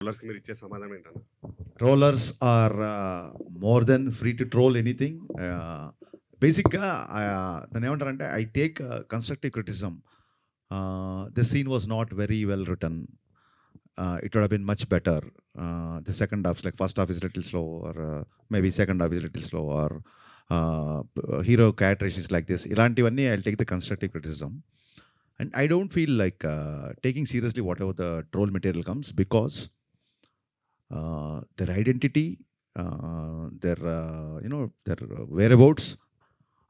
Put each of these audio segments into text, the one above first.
ట్రోలర్స్‌కి మీరిచ్చే సమాధానం ఏంటన్నా? Trollers are more than free to troll anything. బేసిక్‌గా దాన్నేమంటారంటే I take constructive criticism. This scene was not very well written. It would have been much better. The second half, like first half is little slow, or maybe second half is little slow, or hero characterizations like this. ఇలాంటివన్నీ I'll take the constructive criticism. And I don't feel like taking seriously whatever the troll material comes, because their identity, their whereabouts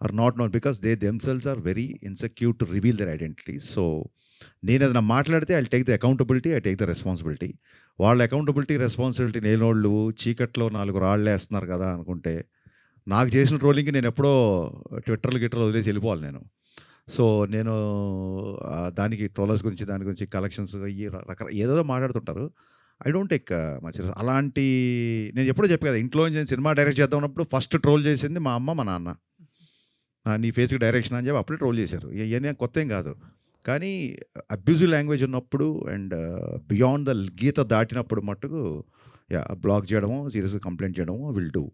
are not known, because they themselves are very insecure to reveal their identities. So నేను ఏదైనా మాట్లాడితే I take the accountability, I take the responsibility. వాళ్ళ accountability, responsibility లేనోళ్ళు చీకట్లో 4 రాళ్ళేస్తున్నారు కదా అనుకుంటే, నాకు చేసిన ట్రోలింగ్‌కి నేను ఎప్పుడో గిట్టర్లు వదిలేసి వెళ్ళిపోవాలి నేను. సో నేను దానికి ట్రోలర్స్ గురించి, దాని గురించి కలెక్షన్స్ ఇయి ఏదేదో మాట్లాడుతుంటారు. I don't take much serious. అలాంటి నేను ఎప్పుడో చెప్పా కదా, ఇంట్లో నుంచి నేను సినిమా డైరెక్ట్ చేద్దాం అన్నప్పుడు ఫస్ట్ ట్రోల్ చేసింది మా అమ్మ, మా నాన్న. నీ ఫేస్‌కి డైరెక్షన్ అని చెప్పి అప్పుడే ట్రోల్ చేశారు. ఇయన్నీ కొత్తేం కాదు. కానీ అబ్యూజివ్ లాంగ్వేజ్ ఉన్నప్పుడు అండ్ బియాండ్ ద గీత దాటినప్పుడు మట్టుకు బ్లాక్ చేయడమో, సీరియస్‌గా కంప్లెయింట్ చేయడమో విల్ డూ.